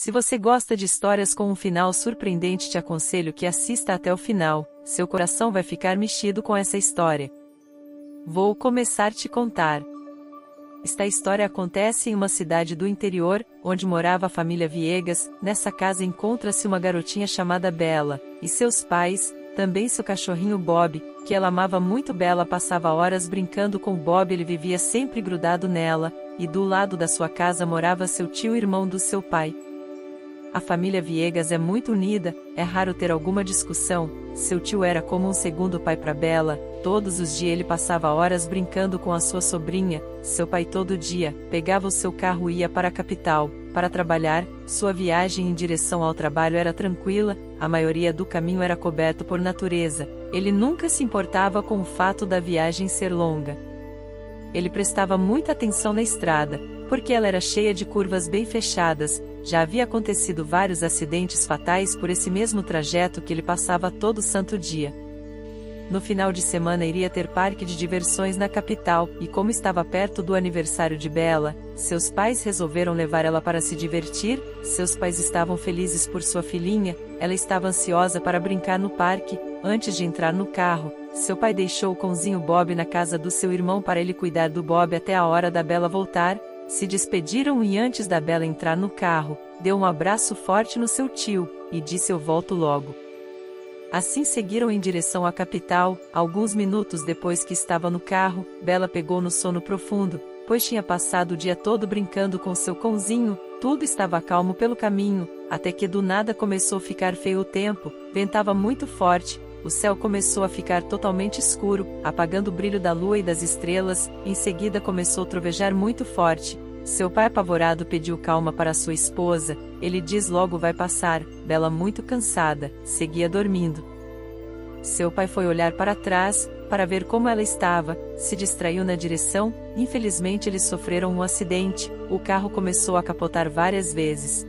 Se você gosta de histórias com um final surpreendente, te aconselho que assista até o final, seu coração vai ficar mexido com essa história. Vou começar a te contar. Esta história acontece em uma cidade do interior, onde morava a família Viegas. Nessa casa encontra-se uma garotinha chamada Bela, e seus pais, também seu cachorrinho Bob, que ela amava muito. Bela passava horas brincando com Bob, ele vivia sempre grudado nela, e do lado da sua casa morava seu tio, irmão do seu pai. A família Viegas é muito unida, é raro ter alguma discussão. Seu tio era como um segundo pai para Bela. Todos os dias ele passava horas brincando com a sua sobrinha. Seu pai todo dia pegava o seu carro e ia para a capital para trabalhar. Sua viagem em direção ao trabalho era tranquila, a maioria do caminho era coberto por natureza. Ele nunca se importava com o fato da viagem ser longa. Ele prestava muita atenção na estrada, porque ela era cheia de curvas bem fechadas. Já havia acontecido vários acidentes fatais por esse mesmo trajeto que ele passava todo santo dia. No final de semana iria ter parque de diversões na capital, e como estava perto do aniversário de Bela, seus pais resolveram levar ela para se divertir. Seus pais estavam felizes por sua filhinha, ela estava ansiosa para brincar no parque. Antes de entrar no carro, seu pai deixou o cãozinho Bob na casa do seu irmão para ele cuidar do Bob até a hora da Bela voltar. Se despediram e antes da Bela entrar no carro, deu um abraço forte no seu tio, e disse: "Eu volto logo." Assim seguiram em direção à capital. Alguns minutos depois que estava no carro, Bela pegou no sono profundo, pois tinha passado o dia todo brincando com seu cãozinho. Tudo estava calmo pelo caminho, até que do nada começou a ficar feio o tempo, ventava muito forte, o céu começou a ficar totalmente escuro, apagando o brilho da lua e das estrelas. Em seguida começou a trovejar muito forte. Seu pai apavorado pediu calma para sua esposa. Ele diz: "Logo vai passar." Bela, muito cansada, seguia dormindo. Seu pai foi olhar para trás, para ver como ela estava, se distraiu na direção. Infelizmente eles sofreram um acidente, o carro começou a capotar várias vezes.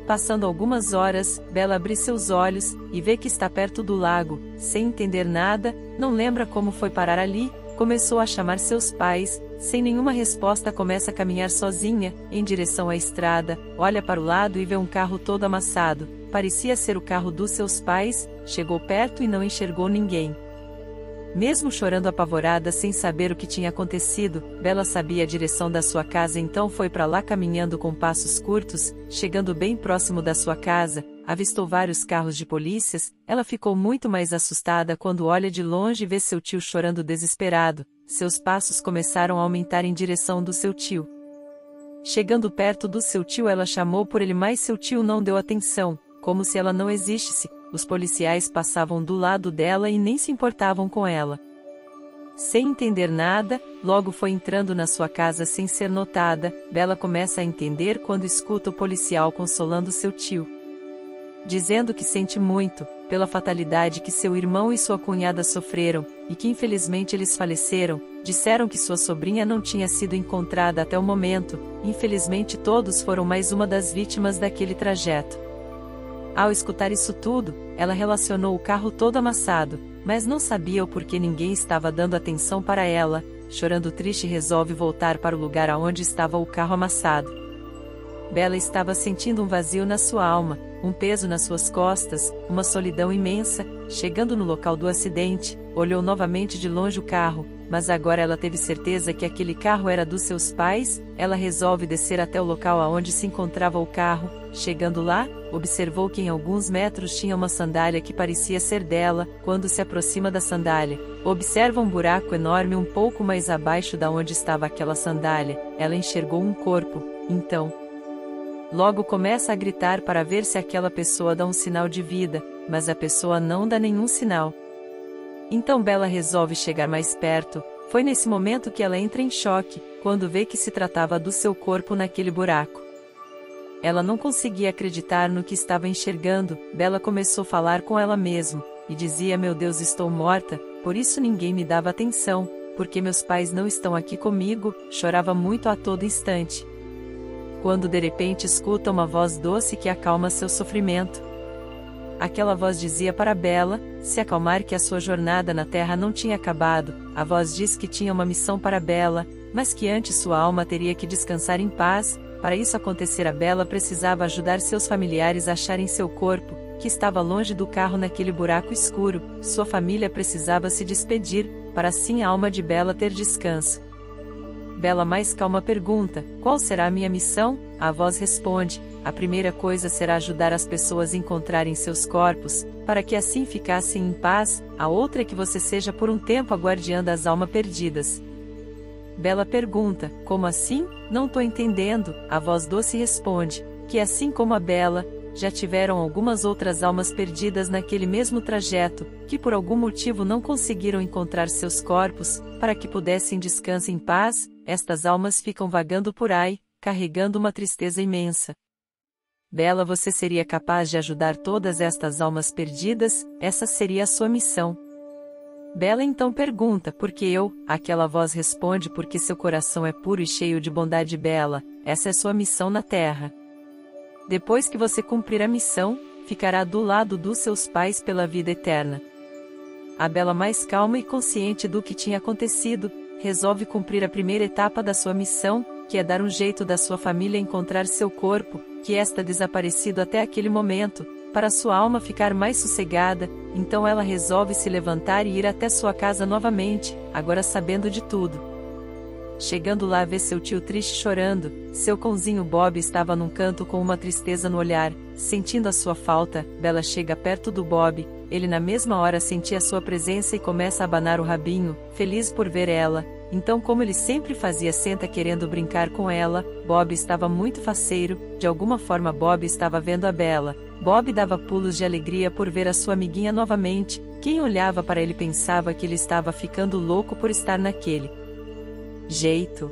Passando algumas horas, Bela abre seus olhos, e vê que está perto do lago. Sem entender nada, não lembra como foi parar ali, começou a chamar seus pais. Sem nenhuma resposta começa a caminhar sozinha, em direção à estrada, olha para o lado e vê um carro todo amassado. Parecia ser o carro dos seus pais. Chegou perto e não enxergou ninguém. Mesmo chorando apavorada sem saber o que tinha acontecido, Bela sabia a direção da sua casa, então foi para lá caminhando com passos curtos. Chegando bem próximo da sua casa, avistou vários carros de polícias. Ela ficou muito mais assustada quando olha de longe e vê seu tio chorando desesperado. Seus passos começaram a aumentar em direção do seu tio. Chegando perto do seu tio, ela chamou por ele, mas seu tio não deu atenção, como se ela não existisse. Os policiais passavam do lado dela e nem se importavam com ela. Sem entender nada, logo foi entrando na sua casa sem ser notada. Bela começa a entender quando escuta o policial consolando seu tio, dizendo que sente muito, pela fatalidade que seu irmão e sua cunhada sofreram, e que infelizmente eles faleceram. Disseram que sua sobrinha não tinha sido encontrada até o momento. Infelizmente todos foram mais uma das vítimas daquele trajeto. Ao escutar isso tudo, ela relacionou o carro todo amassado, mas não sabia o porquê ninguém estava dando atenção para ela. Chorando triste, resolve voltar para o lugar aonde estava o carro amassado. Bela estava sentindo um vazio na sua alma, um peso nas suas costas, uma solidão imensa. Chegando no local do acidente, olhou novamente de longe o carro, mas agora ela teve certeza que aquele carro era dos seus pais. Ela resolve descer até o local aonde se encontrava o carro. Chegando lá, observou que em alguns metros tinha uma sandália que parecia ser dela. Quando se aproxima da sandália, observa um buraco enorme um pouco mais abaixo da onde estava aquela sandália. Ela enxergou um corpo. Então, logo começa a gritar para ver se aquela pessoa dá um sinal de vida, mas a pessoa não dá nenhum sinal. Então Bela resolve chegar mais perto. Foi nesse momento que ela entra em choque, quando vê que se tratava do seu corpo naquele buraco. Ela não conseguia acreditar no que estava enxergando. Bela começou a falar com ela mesma, e dizia: "Meu Deus, estou morta, por isso ninguém me dava atenção, porque meus pais não estão aqui comigo." Chorava muito a todo instante. Quando de repente escuta uma voz doce que acalma seu sofrimento. Aquela voz dizia para Bela se acalmar, que a sua jornada na Terra não tinha acabado. A voz diz que tinha uma missão para Bela, mas que antes sua alma teria que descansar em paz. Para isso acontecer, a Bella precisava ajudar seus familiares a acharem seu corpo, que estava longe do carro naquele buraco escuro. Sua família precisava se despedir, para assim a alma de Bella ter descanso. Bella, mais calma, pergunta: qual será a minha missão? A voz responde: a primeira coisa será ajudar as pessoas a encontrarem seus corpos, para que assim ficassem em paz. A outra é que você seja por um tempo a guardiã das almas perdidas. Bella pergunta: como assim? Não tô entendendo. A voz doce responde: que assim como a Bella, já tiveram algumas outras almas perdidas naquele mesmo trajeto, que por algum motivo não conseguiram encontrar seus corpos, para que pudessem descansar em paz. Estas almas ficam vagando por aí, carregando uma tristeza imensa. Bella, você seria capaz de ajudar todas estas almas perdidas? Essa seria a sua missão. Bella então pergunta: por que eu? Aquela voz responde: porque seu coração é puro e cheio de bondade. Bella, essa é sua missão na Terra. Depois que você cumprir a missão, ficará do lado dos seus pais pela vida eterna. A Bella, mais calma e consciente do que tinha acontecido, resolve cumprir a primeira etapa da sua missão, que é dar um jeito da sua família encontrar seu corpo, que está desaparecido até aquele momento, para sua alma ficar mais sossegada. Então ela resolve se levantar e ir até sua casa novamente, agora sabendo de tudo. Chegando lá, vê seu tio triste chorando. Seu cãozinho Bob estava num canto com uma tristeza no olhar, sentindo a sua falta. Bella chega perto do Bob, ele na mesma hora sentia sua presença e começa a abanar o rabinho, feliz por ver ela. Então, como ele sempre fazia, senta querendo brincar com ela. Bob estava muito faceiro, de alguma forma Bob estava vendo a Bella. Bob dava pulos de alegria por ver a sua amiguinha novamente. Quem olhava para ele pensava que ele estava ficando louco por estar naquele jeito.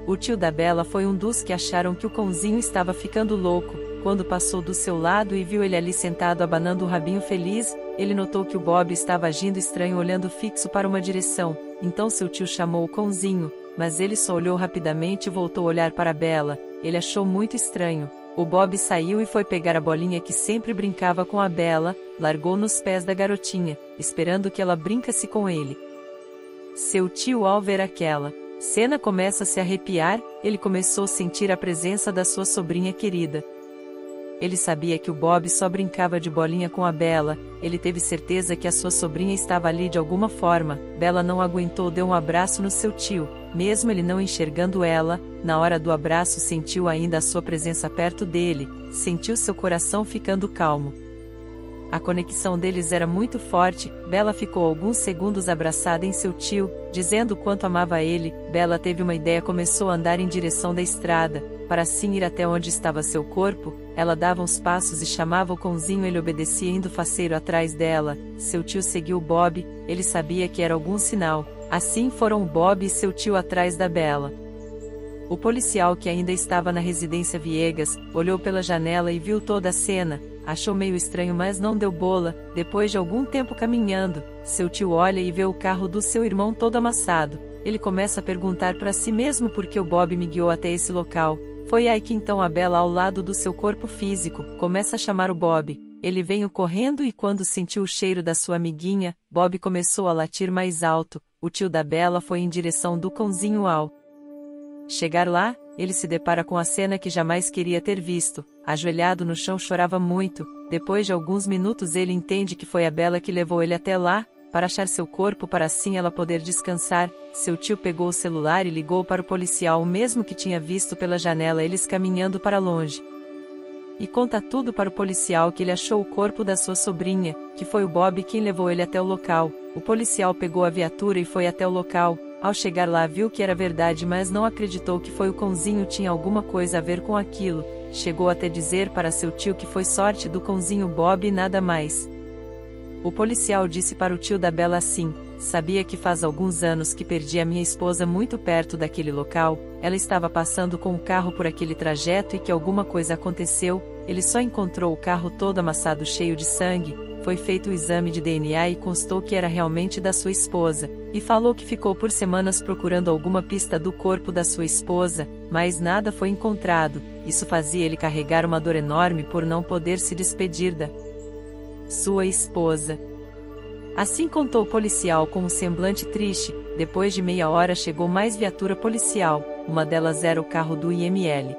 O tio da Bella foi um dos que acharam que o cãozinho estava ficando louco. Quando passou do seu lado e viu ele ali sentado abanando o rabinho feliz, ele notou que o Bob estava agindo estranho, olhando fixo para uma direção. Então seu tio chamou o cãozinho, mas ele só olhou rapidamente e voltou a olhar para a Bella. Ele achou muito estranho. O Bob saiu e foi pegar a bolinha que sempre brincava com a Bella, largou nos pés da garotinha, esperando que ela brincasse com ele. Seu tio, ao ver aquela cena, começa a se arrepiar. Ele começou a sentir a presença da sua sobrinha querida. Ele sabia que o Bob só brincava de bolinha com a Bella. Ele teve certeza que a sua sobrinha estava ali de alguma forma. Bella não aguentou, deu um abraço no seu tio, mesmo ele não enxergando ela. Na hora do abraço sentiu ainda a sua presença perto dele, sentiu seu coração ficando calmo. A conexão deles era muito forte. Bella ficou alguns segundos abraçada em seu tio, dizendo o quanto amava ele. Bella teve uma ideia, começou a andar em direção da estrada, para assim ir até onde estava seu corpo. Ela dava uns passos e chamava o cãozinho, ele obedecia indo faceiro atrás dela. Seu tio seguiu Bob, ele sabia que era algum sinal. Assim foram Bob e seu tio atrás da Bella. O policial, que ainda estava na residência Viegas, olhou pela janela e viu toda a cena. Achou meio estranho, mas não deu bola. Depois de algum tempo caminhando, seu tio olha e vê o carro do seu irmão todo amassado. Ele começa a perguntar para si mesmo por que o Bob me guiou até esse local. Foi aí que então a Bella, ao lado do seu corpo físico, começa a chamar o Bob. Ele veio correndo e quando sentiu o cheiro da sua amiguinha, Bob começou a latir mais alto. O tio da Bella foi em direção do cãozinho. Ao chegar lá, ele se depara com a cena que jamais queria ter visto. Ajoelhado no chão, chorava muito. Depois de alguns minutos ele entende que foi a Bella que levou ele até lá, para achar seu corpo, para assim ela poder descansar. Seu tio pegou o celular e ligou para o policial, o mesmo que tinha visto pela janela eles caminhando para longe. E conta tudo para o policial que ele achou o corpo da sua sobrinha, que foi o Bob quem levou ele até o local. O policial pegou a viatura e foi até o local. Ao chegar lá viu que era verdade, mas não acreditou que foi o cãozinho, tinha alguma coisa a ver com aquilo. Chegou até dizer para seu tio que foi sorte do cãozinho Bob e nada mais. O policial disse para o tio da Bella assim: sabia que faz alguns anos que perdi a minha esposa muito perto daquele local. Ela estava passando com o carro por aquele trajeto e que alguma coisa aconteceu. Ele só encontrou o carro todo amassado, cheio de sangue. Foi feito o exame de DNA e constou que era realmente da sua esposa. E falou que ficou por semanas procurando alguma pista do corpo da sua esposa, mas nada foi encontrado. Isso fazia ele carregar uma dor enorme por não poder se despedir da sua esposa. Assim contou o policial com um semblante triste. Depois de meia hora chegou mais viatura policial. Uma delas era o carro do IML.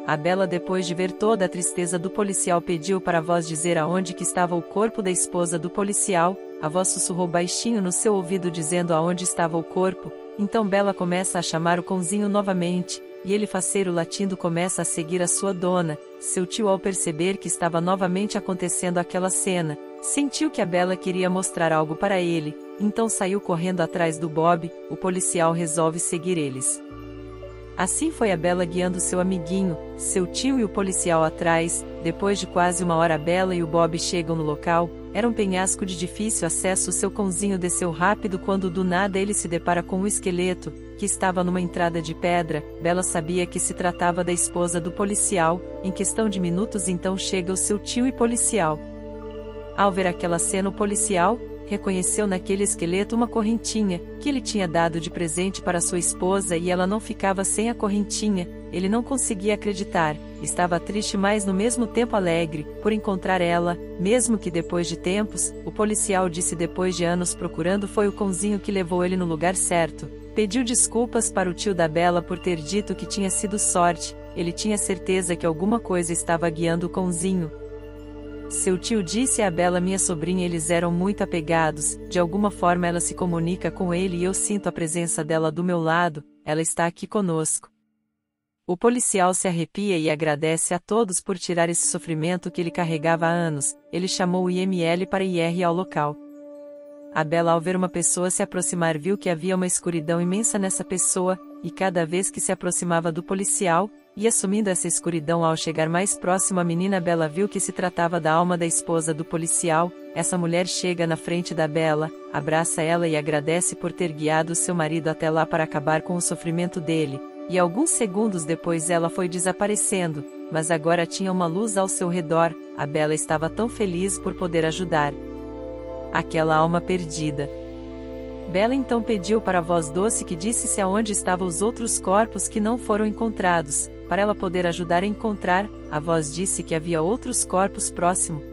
A Bela, depois de ver toda a tristeza do policial, pediu para a voz dizer aonde que estava o corpo da esposa do policial. A voz sussurrou baixinho no seu ouvido dizendo aonde estava o corpo. Então Bela começa a chamar o cãozinho novamente, e ele, faceiro latindo, começa a seguir a sua dona. Seu tio, ao perceber que estava novamente acontecendo aquela cena, sentiu que a Bela queria mostrar algo para ele, então saiu correndo atrás do Bob. O policial resolve seguir eles. Assim foi a Bela guiando seu amiguinho, seu tio e o policial atrás. Depois de quase uma hora, a Bela e o Bob chegam no local. Era um penhasco de difícil acesso. Seu cãozinho desceu rápido quando do nada ele se depara com um esqueleto, que estava numa entrada de pedra. Bela sabia que se tratava da esposa do policial. Em questão de minutos então chega o seu tio e policial. Ao ver aquela cena, o policial reconheceu naquele esqueleto uma correntinha, que ele tinha dado de presente para sua esposa, e ela não ficava sem a correntinha. Ele não conseguia acreditar, estava triste mas no mesmo tempo alegre, por encontrar ela, mesmo que depois de tempos. O policial disse depois de anos procurando foi o cãozinho que levou ele no lugar certo. Pediu desculpas para o tio da Bela por ter dito que tinha sido sorte, ele tinha certeza que alguma coisa estava guiando o cãozinho. Seu tio disse a Bela: minha sobrinha, eles eram muito apegados, de alguma forma ela se comunica com ele e eu sinto a presença dela do meu lado, ela está aqui conosco. O policial se arrepia e agradece a todos por tirar esse sofrimento que ele carregava há anos. Ele chamou o IML para ir ao local. A Bela, ao ver uma pessoa se aproximar, viu que havia uma escuridão imensa nessa pessoa, e cada vez que se aproximava do policial, ia sumindo essa escuridão. Ao chegar mais próximo a menina, Bela viu que se tratava da alma da esposa do policial. Essa mulher chega na frente da Bela, abraça ela e agradece por ter guiado seu marido até lá para acabar com o sofrimento dele, e alguns segundos depois ela foi desaparecendo, mas agora tinha uma luz ao seu redor. A Bela estava tão feliz por poder ajudar aquela alma perdida. Bela então pediu para a voz doce que disse-se aonde estavam os outros corpos que não foram encontrados, para ela poder ajudar a encontrar. A voz disse que havia outros corpos próximo.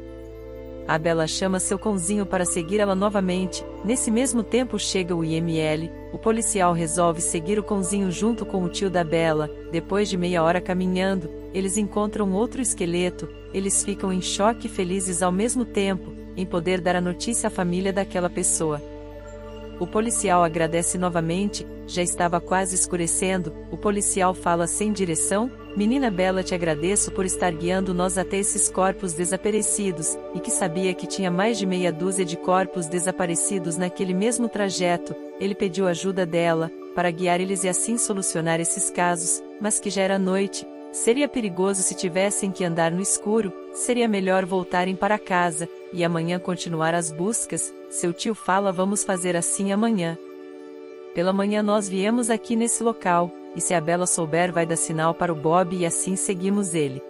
A Bela chama seu cãozinho para seguir ela novamente. Nesse mesmo tempo chega o IML, o policial resolve seguir o cãozinho junto com o tio da Bela. Depois de meia hora caminhando, eles encontram outro esqueleto. Eles ficam em choque e felizes ao mesmo tempo, em poder dar a notícia à família daquela pessoa. O policial agradece novamente, já estava quase escurecendo. O policial fala sem direção: menina Bela, te agradeço por estar guiando nós até esses corpos desaparecidos, e que sabia que tinha mais de meia dúzia de corpos desaparecidos naquele mesmo trajeto. Ele pediu ajuda dela, para guiar eles e assim solucionar esses casos, mas que já era noite. Seria perigoso se tivessem que andar no escuro, seria melhor voltarem para casa, e amanhã continuar as buscas. Seu tio fala: vamos fazer assim amanhã. Pela manhã nós viemos aqui nesse local, e se a Bela souber vai dar sinal para o Bob e assim seguimos ele.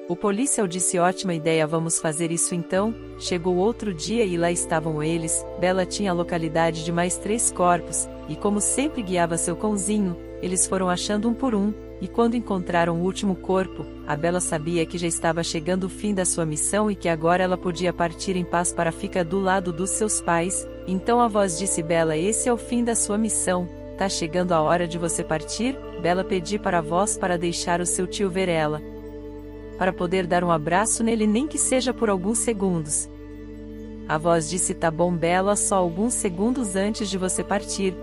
O policial disse: ótima ideia, vamos fazer isso então. Chegou outro dia e lá estavam eles. Bela tinha a localidade de mais 3 corpos, e como sempre guiava seu cãozinho, eles foram achando um por um. E quando encontraram o último corpo, a Bela sabia que já estava chegando o fim da sua missão e que agora ela podia partir em paz para ficar do lado dos seus pais. Então a voz disse: Bela, esse é o fim da sua missão, tá chegando a hora de você partir. Bela pediu para a voz para deixar o seu tio ver ela, para poder dar um abraço nele, nem que seja por alguns segundos. A voz disse: tá bom Bela, só alguns segundos antes de você partir.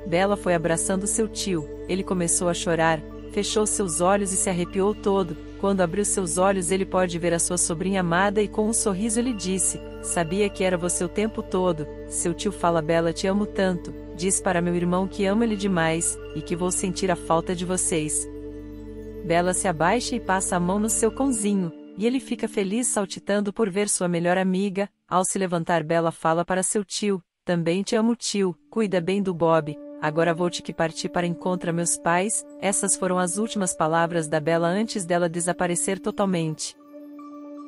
Bela foi abraçando seu tio. Ele começou a chorar, fechou seus olhos e se arrepiou todo. Quando abriu seus olhos ele pôde ver a sua sobrinha amada e com um sorriso ele disse: sabia que era você o tempo todo. Seu tio fala: Bela, te amo tanto, diz para meu irmão que amo ele demais, e que vou sentir a falta de vocês. Bela se abaixa e passa a mão no seu cãozinho, e ele fica feliz saltitando por ver sua melhor amiga. Ao se levantar, Bela fala para seu tio: também te amo tio, cuida bem do Bob. Agora vou te que partir para encontrar meus pais. Essas foram as últimas palavras da Bela antes dela desaparecer totalmente.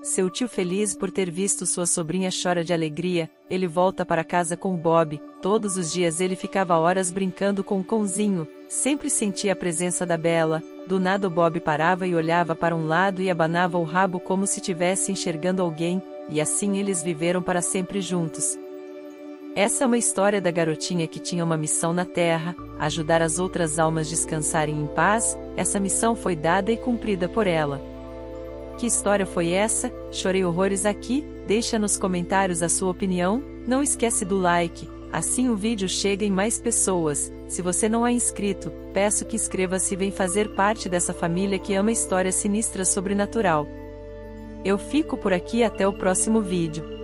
Seu tio, feliz por ter visto sua sobrinha, chora de alegria. Ele volta para casa com o Bob. Todos os dias ele ficava horas brincando com o cãozinho. Sempre sentia a presença da Bela. Do nada o Bob parava e olhava para um lado e abanava o rabo como se estivesse enxergando alguém. E assim eles viveram para sempre juntos. Essa é uma história da garotinha que tinha uma missão na Terra, ajudar as outras almas descansarem em paz. Essa missão foi dada e cumprida por ela. Que história foi essa? Chorei horrores aqui. Deixa nos comentários a sua opinião. Não esquece do like, assim o vídeo chega em mais pessoas. Se você não é inscrito, peço que inscreva-se e venha fazer parte dessa família que ama história sinistra sobrenatural. Eu fico por aqui até o próximo vídeo.